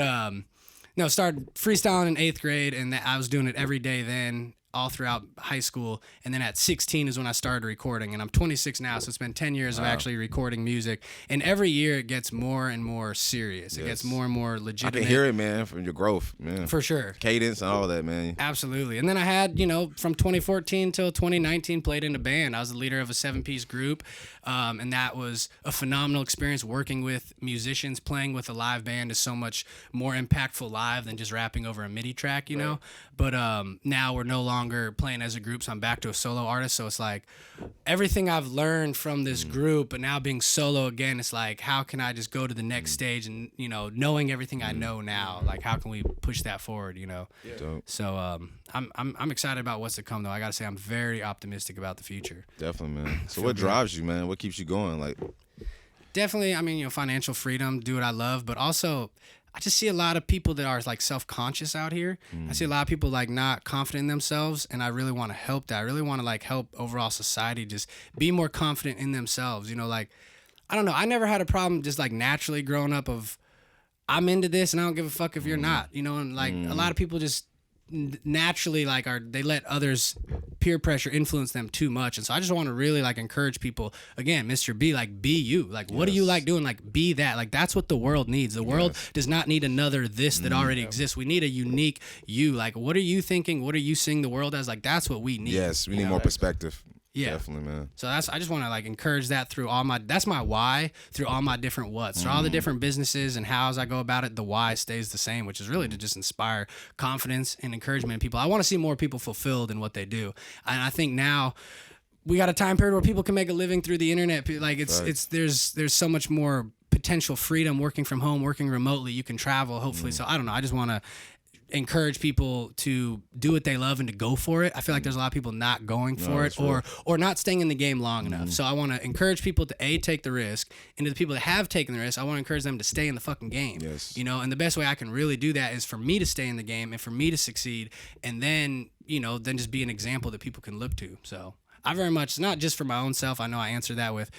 no, started freestyling in 8th grade, and I was doing it every day then, all throughout high school. And then at 16 is when I started recording, and I'm 26 now, so it's been 10 years of actually recording music. And every year it gets more and more serious. It gets more and more legitimate. I can hear it, man, from your growth, man. For sure. Cadence and all that, man. Absolutely. And then I had, you know, from 2014 till 2019, played in a band. I was the leader of a 7-piece group, and that was a phenomenal experience. Working with musicians, playing with a live band is so much more impactful live than just rapping over a MIDI track, you know? But now we're no longer playing as a group, so I'm back to a solo artist. So it's like everything I've learned from this group, but now being solo again, it's like, how can I just go to the next stage and, you know, knowing everything I know now, like how can we push that forward, you know? So I'm excited about what's to come, though. I gotta say, I'm very optimistic about the future. Definitely, man. So what drives you, man? What keeps you going? Like, definitely, I mean, you know, financial freedom, do what I love, but also I just see a lot of people that are like self-conscious out here. I see a lot of people like not confident in themselves, and I really want to help that. I really want to like help overall society just be more confident in themselves. You know, like, I don't know. I never had a problem just like naturally growing up of I'm into this and I don't give a fuck if you're not, you know, and like a lot of people just naturally like they let others peer pressure influence them too much. And so I just want to really like encourage people, again, Mr. B, like, be you. Like, what do you like doing? Like, be that. Like, that's what the world needs. The world does not need another this that already exists. We need a unique you. Like, what are you thinking? What are you seeing the world as? Like, that's what we need. Yes, we need more perspective. Yeah, definitely, man. So I just want to like encourage that through that's my why, through all my different what's, through all the different businesses and hows I go about it. The why stays the same, which is really to just inspire confidence and encouragement in people. I want to see more people fulfilled in what they do, and I think now we got a time period where people can make a living through the internet. Like there's so much more potential freedom working from home, working remotely. You can travel, hopefully. So I don't know. I just want to encourage people to do what they love and to go for it. I feel like there's a lot of people not going for it or not staying in the game long enough. So I want to encourage people to take the risk, and to the people that have taken the risk, I want to encourage them to stay in the fucking game. Yes. You know, and the best way I can really do that is for me to stay in the game and for me to succeed, and then, you know, then just be an example that people can look to. So I very much, not just for my own self, I know I answer that with,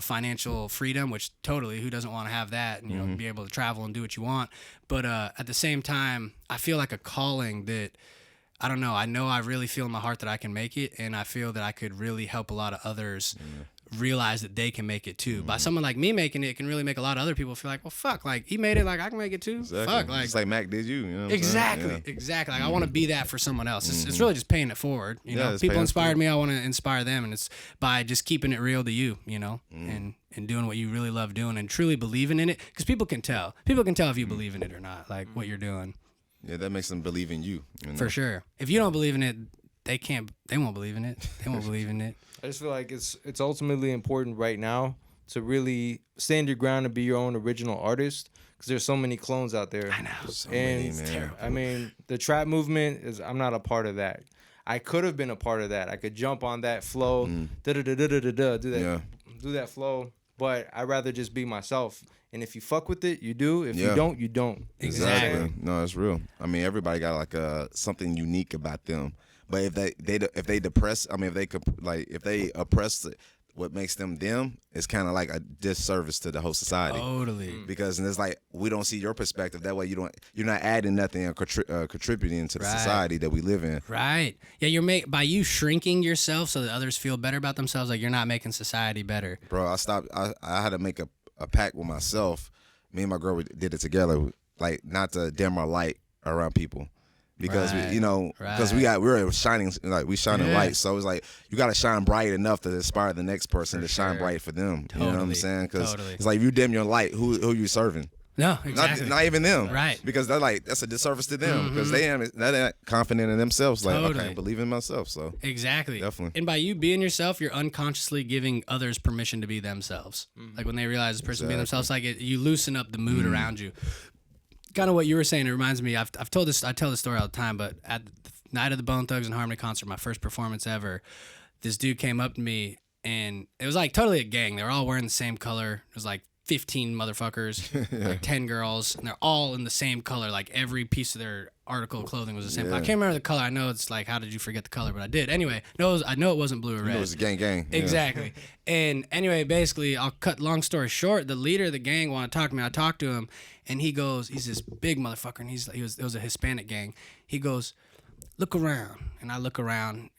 financial freedom, which totally, who doesn't want to have that, and, be able to travel and do what you want. But at the same time, I feel like a calling that, I don't know, I really feel in my heart that I can make it, and I feel that I could really help a lot of others realize that they can make it too. By someone like me making it can really make a lot of other people feel like, well, fuck, like he made it, like I can make it too. Exactly. Fuck, like just like Mac did you. What I'm exactly, saying? exactly. Like I want to be that for someone else. It's really just paying it forward. People inspired me. I want to inspire them, and it's by just keeping it real to you. And doing what you really love doing and truly believing in it, because people can tell. People can tell if you believe in it or not, like what you're doing. Yeah, that makes them believe in you. For sure. If you don't believe in it, they won't believe in it. They won't believe in it. I just feel like it's ultimately important right now to really stand your ground and be your own original artist, because there's so many clones out there. I know. So many, man. I mean, the trap movement I'm not a part of that. I could have been a part of that. I could jump on that flow, do that flow, but I'd rather just be myself. And if you fuck with it, you do. If you don't, you don't. Exactly. No, it's real. I mean, everybody got like something unique about them. But if they depress, I mean, if they oppress what makes them, it's kind of like a disservice to the whole society. Totally. Because it's like we don't see your perspective. That way you're not adding nothing or contributing to the society that we live in. Right. Yeah, by you shrinking yourself so that others feel better about themselves, like you're not making society better. Bro, I had to make a pact with myself. Me and my girl, we did it together, like not to dim our light around people. Because because we're shining, like we shining light, so it's like you got to shine bright enough to inspire the next person to shine bright for them. Totally. You know what I'm saying? Because it's like if you dim your light, who are you serving? No, exactly. Not even them, right? Because that's a disservice to them because they're not confident in themselves. Like I can't believe in myself, so exactly, definitely. And by you being yourself, you're unconsciously giving others permission to be themselves. Like when they realize this person being themselves, like you loosen up the mood around you. Kind of what you were saying, it reminds me, I tell this story all the time, but at the night of the Bone Thugs and Harmony concert, my first performance ever, this dude came up to me, and it was like totally a gang. They were all wearing the same color. It was like 15 motherfuckers, like 10 girls, and they're all in the same color. Like every piece of their article of clothing was the same. I can't remember the color. I know it's like, how did you forget the color? But I did. Anyway, I know it wasn't blue or red. It was a gang. Exactly. And anyway, basically, I'll cut long story short. The leader of the gang wanted to talk to me. I talked to him, and he goes, he's this big motherfucker, and it was a Hispanic gang. He goes, look around. And I look around.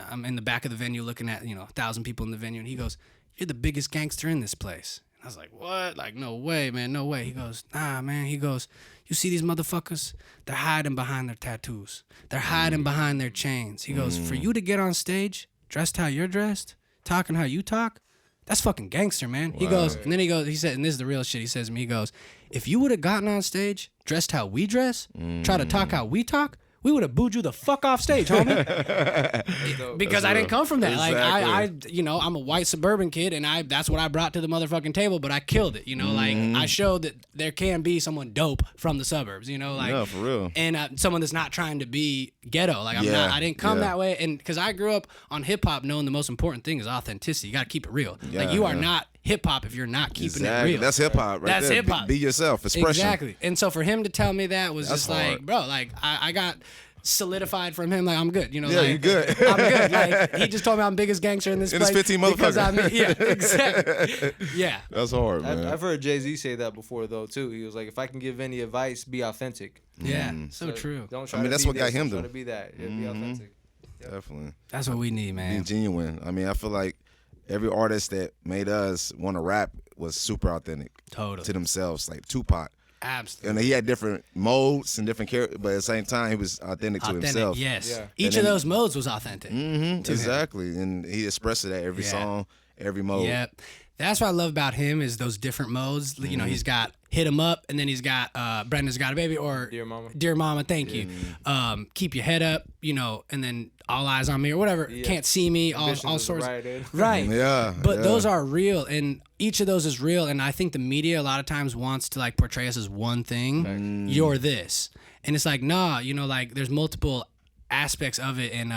I'm in the back of the venue looking at 1,000 people in the venue, and he goes, you're the biggest gangster in this place. I was like, what? Like, no way, man, no way. He goes, nah, man. He goes, you see these motherfuckers? They're hiding behind their tattoos. They're hiding behind their chains. He goes, for you to get on stage, dressed how you're dressed, talking how you talk, that's fucking gangster, man. Wow. He goes, and then he said, and this is the real shit, he says to me, he goes, if you would have gotten on stage, dressed how we dress, try to talk how we talk, we would have booed you the fuck off stage, homie. Because I didn't come from that. Exactly. Like I'm a white suburban kid, and that's what I brought to the motherfucking table. But I killed it. Like I showed that there can be someone dope from the suburbs. Like no, for real. And someone that's not trying to be ghetto. Like I'm not. I didn't come that way. And because I grew up on hip hop, knowing the most important thing is authenticity. You got to keep it real. Like you are not hip hop if you're not keeping it real. That's hip hop, right? That's hip hop. Be yourself. Expression. Exactly. And so for him to tell me that was just hard. Like, bro, like I got solidified from him. Like I'm good. Yeah, like, you're good. I'm good. Like he just told me I'm biggest gangster in this place. And it's 15 motherfuckers. Yeah, exactly. Yeah. That's hard, man. I've heard Jay-Z say that before though too. He was like, if I can give any advice, be authentic. Yeah, so true. Don't try that's what got him to be that. Yeah, be authentic. Definitely. That's what we need, man. Being genuine. I mean, I feel like every artist that made us want to rap was super authentic. Totally. To themselves, like Tupac. Absolutely. And he had different modes and different characters, but at the same time, he was authentic to himself. Yes. Yeah. Each of those modes was authentic. Exactly. And he expressed it at every song, every mode. Yep. That's what I love about him is those different modes. He's got Hit 'Em Up, and then he's got Brenda's Got a Baby, or Dear Mama, thank you. Keep Your Head Up, and then All Eyes on Me, or whatever. Yeah. Can't See Me, all sorts. Right. Yeah. But those are real, and each of those is real, and I think the media a lot of times wants to like portray us as one thing. You're this. And it's like, nah, like there's multiple aspects of it, and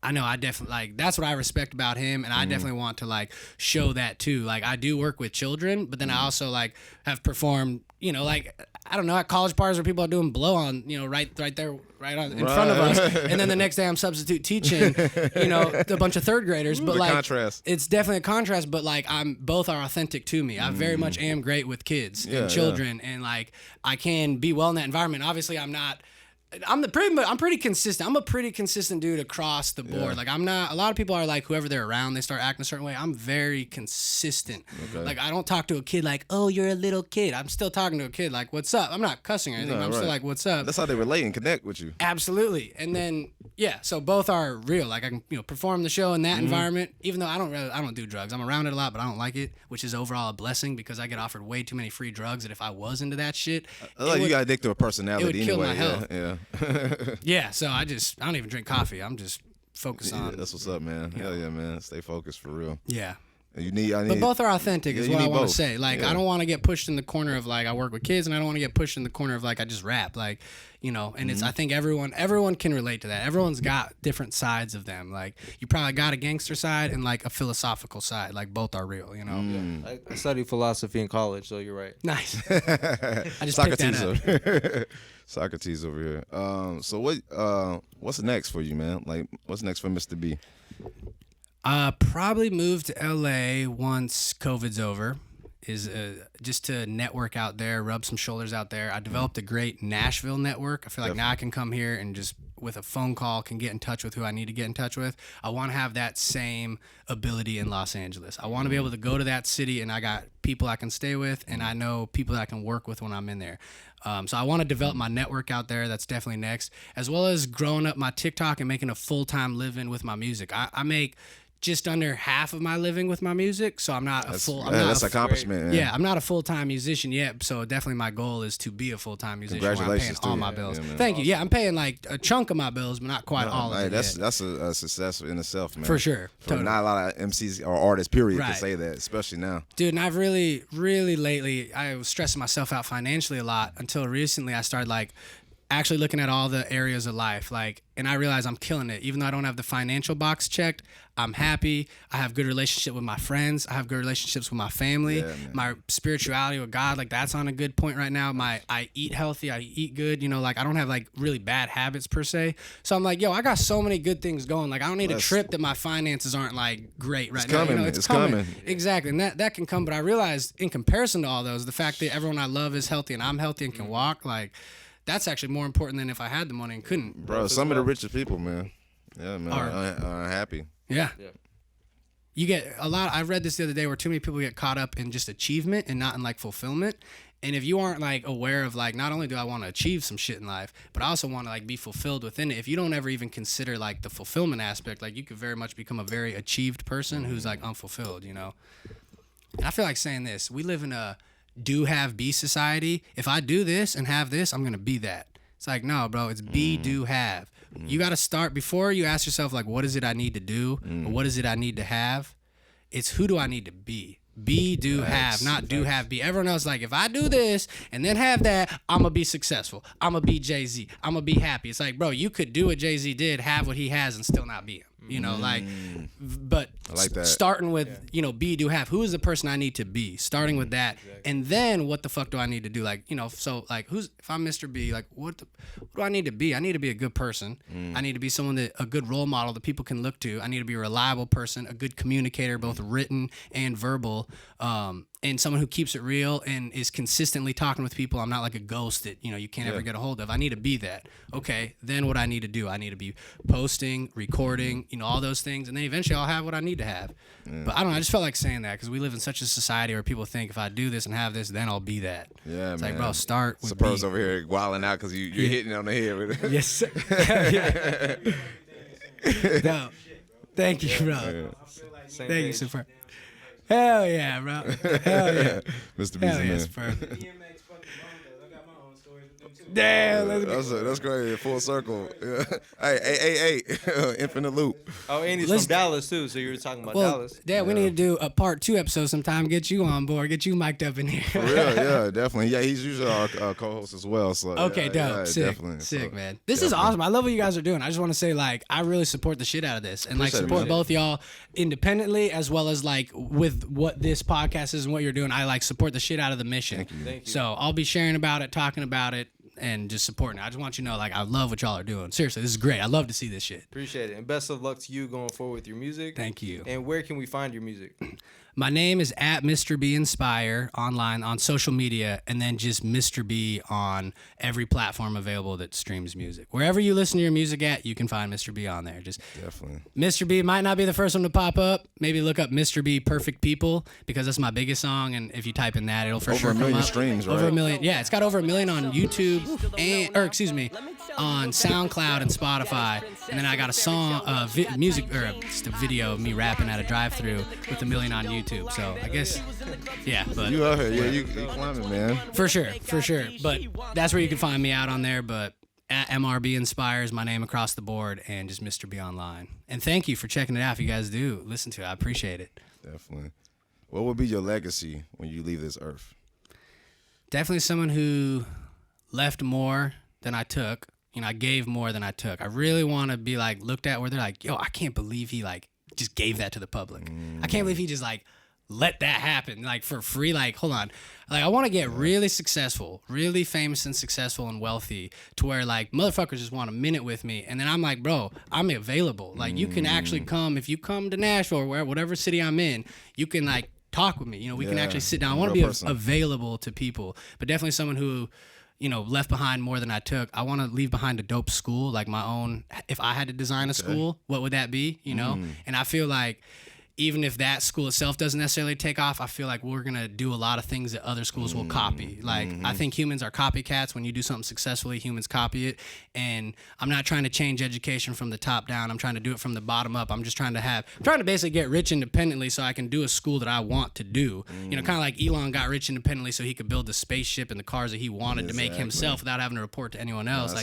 I know I definitely like that's what I respect about him, and I definitely want to like show that too. Like I do work with children, but then I also like have performed, you know, like I don't know, at college parties where people are doing blow on, you know, right there, right on in front of us, and then the next day I'm substitute teaching, you know, a bunch of third graders. But like contrast. It's definitely a contrast, but like both are authentic to me. I very much am great with kids and children, and like I can be well in that environment. Obviously, I'm pretty consistent. I'm a pretty consistent dude across the board. Yeah. Like I'm not. A lot of people are like, whoever they're around, they start acting a certain way. I'm very consistent. Okay. Like I don't talk to a kid like, oh, you're a little kid. I'm still talking to a kid like, what's up? I'm not cussing or anything. No, I'm still like, what's up? That's how they relate and connect with you. Absolutely. And then so both are real. Like I can perform the show in that environment, even though I don't do drugs. I'm around it a lot, but I don't like it, which is overall a blessing because I get offered way too many free drugs. And if I was into that shit, You got addicted to a personality it would kill anyway. my health. Yeah. Yeah, so I don't even drink coffee. I'm just focused on. That's what's up, man. Hell yeah, man. Stay focused for real. Yeah. But both are authentic is what I want to say. Like Yeah. I don't want to get pushed in the corner of like I work with kids, and I don't want to get pushed in the corner of like I just rap. Like, and it's I think everyone can relate to that. Everyone's got different sides of them. Like you probably got a gangster side and like a philosophical side. Like both are real, Yeah. I studied philosophy in college, so you're right. Nice. I just picked that up. Socrates over here. So what's next for you, man? Like what's next for Mr. B? Probably move to LA once COVID's over. Is just to network out there, rub some shoulders out there. I developed a great Nashville network. I feel like now I can come here and just with a phone call can get in touch with who I need to get in touch with. I want to have that same ability in Los Angeles. I want to be able to go to that city and I got people I can stay with and I know people that I can work with when I'm in there. So I want to develop my network out there. That's definitely next, as well as growing up my TikTok and making a full-time living with my music. I make just under half of my living with my music, so I'm not That's an accomplishment. Yeah, I'm not a full-time musician yet, so definitely my goal is to be a full-time musician. Congratulations where I'm paying all my bills. Thank you. Yeah, I'm paying like a chunk of my bills, but not quite all of it. That's a success in itself, man. For sure. Totally. Not a lot of MCs or artists, period, can say that, especially now. Dude, and I've really, really lately, I was stressing myself out financially a lot until recently I started like actually looking at all the areas of life, and I realize I'm killing it. Even though I don't have the financial box checked, I'm happy. I have good relationship with my friends. I have good relationships with my family. Yeah, my spirituality with God, like that's on a good point right now. I eat healthy. I eat good. Like I don't have like really bad habits per se. So I'm like, I got so many good things going. Like I don't need a trip that my finances aren't like great right now. It's coming. Exactly, and that can come. But I realized in comparison to all those, the fact that everyone I love is healthy and I'm healthy and can walk, like. That's actually more important than if I had the money and couldn't. Bro, some of the richest people, man. Yeah, man, are happy. Yeah. You get a lot. I read this the other day where too many people get caught up in just achievement and not in like fulfillment. And if you aren't like aware of like, not only do I want to achieve some shit in life, but I also want to like be fulfilled within it. If you don't ever even consider like the fulfillment aspect, like you could very much become a very achieved person who's like unfulfilled, And I feel like saying this, we live in a do have be society. If I do this and have this, I'm gonna be that. It's like, no, bro, it's be do have. You got to start before you ask yourself like, what is it I need to do or what is it I need to have. It's who do I need to be. Be, do, have, not do, have, be. Everyone else like, if I do this and then have that, I'm going to be successful. I'm going to be Jay-Z. I'm going to be happy. It's like, bro, you could do what Jay-Z did, have what he has, and still not be him. But I like that. Starting with, be, do, have. Who is the person I need to be? Starting with that. And then what the fuck do I need to do? Like, so like, if I'm Mr. B, like, what do I need to be? I need to be a good person. I need to be someone a good role model that people can look to. I need to be a reliable person, a good communicator, both written and verbal. And someone who keeps it real and is consistently talking with people. I'm not like a ghost that, you can't ever get a hold of. I need to be that. Okay, then what I need to do, I need to be posting, recording, all those things. And then eventually I'll have what I need to have. But I don't know, I just felt like saying that because we live in such a society where people think if I do this and have this, then I'll be that. Yeah, it's man. like, bro, start with Suppose be. over here wilding out because you're hitting on the head with it. Yes, sir. No, thank you, bro. Thank you, super. Hell yeah, bro. Hell yeah. Mr. B's Hell man. yes, bro. Damn, that's great. Full circle. Yeah. Hey, infinite loop. Oh, and he's from Dallas too. So you were talking about Dallas. Yeah, we need to do a part 2 episode sometime. Get you on board. Get you mic'd up in here. For real, yeah, definitely. Yeah, he's usually our co-host as well. So okay, dope. Yeah, sick, definitely. Sick, so, man. This is awesome. I love what you guys are doing. I just want to say, like, I really support the shit out of this, and like support both y'all independently as well as like with what this podcast is and what you're doing. I like support the shit out of the mission. Thank you. So I'll be sharing about it, talking about it, and just supporting it. I just want you to know, like, I love what y'all are doing. Seriously, this is great. I love to see this shit. Appreciate it. And best of luck to you going forward with your music. Thank you. And where can we find your music? My name is at Mr. B Inspire online on social media, and then just Mr. B on every platform available that streams music. Wherever you listen to your music at, you can find Mr. B on there. Just definitely. Mr. B might not be the first one to pop up. Maybe look up Mr. B Perfect People, because that's my biggest song, and if you type in that, it'll for sure come up. Over 1 million streams, right? Over 1 million. Yeah, it's got over 1 million on YouTube on SoundCloud and Spotify. And then I got a song, just a video of me rapping at a drive-thru with 1 million on YouTube. So I guess, yeah. But you out here, yeah, you climbing, man. For sure. But that's where you can find me out on there. But at MRB Inspires, my name across the board, and just Mr. B online. And thank you for checking it out. If you guys do listen to it, I appreciate it. Definitely. What will be your legacy when you leave this earth? Definitely someone who left more than I took. I gave more than I took. I really want to be like looked at where they're like, yo, I can't believe he like just gave that to the public. I can't believe he just like let that happen like for free. Like, hold on. Like, I want to get really successful, really famous and successful and wealthy to where like motherfuckers just want a minute with me. And then I'm like, bro, I'm available. Like, you can actually come, if you come to Nashville or whatever city I'm in, you can like talk with me. We can actually sit down. I want to be available to people, but definitely someone who, left behind more than I took. I want to leave behind a dope school, like my own. If I had to design a school, what would that be? And I feel like even if that school itself doesn't necessarily take off, I feel like we're going to do a lot of things that other schools will copy. Like, I think humans are copycats. When you do something successfully, humans copy it. And I'm not trying to change education from the top down. I'm trying to do it from the bottom up. I'm trying to basically get rich independently so I can do a school that I want to do. Kind of like Elon got rich independently so he could build the spaceship and the cars that he wanted to make himself without having to report to anyone else.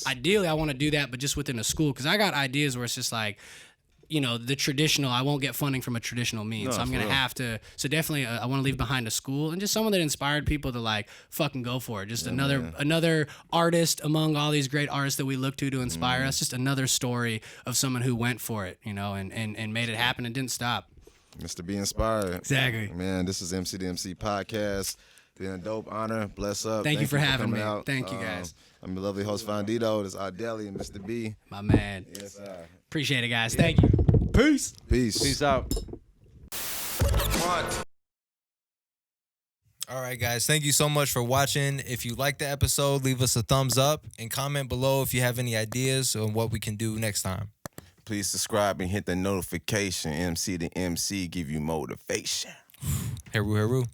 Ideally, I want to do that, but just within a school. Because I got ideas where it's just like, the traditional, I won't get funding from a traditional means. So I'm going to have to, so definitely I want to leave behind a school and just someone that inspired people to like fucking go for it. Just another artist among all these great artists that we look to inspire us. Just another story of someone who went for it, and made it happen and didn't stop. Mr. B Inspired. Exactly. Man, this is MC2MC Podcast. Been a dope honor. Bless up. Thank you for having me. Out. Thank you, guys. I'm your lovely host, Fondito. This is Ardeli and Mr. B. My man. Yes, sir. Appreciate it, guys. Thank you. Peace. Peace out. All right, guys. Thank you so much for watching. If you liked the episode, leave us a thumbs up and comment below if you have any ideas on what we can do next time. Please subscribe and hit the notification. MC2MC give you motivation. Heru, heru.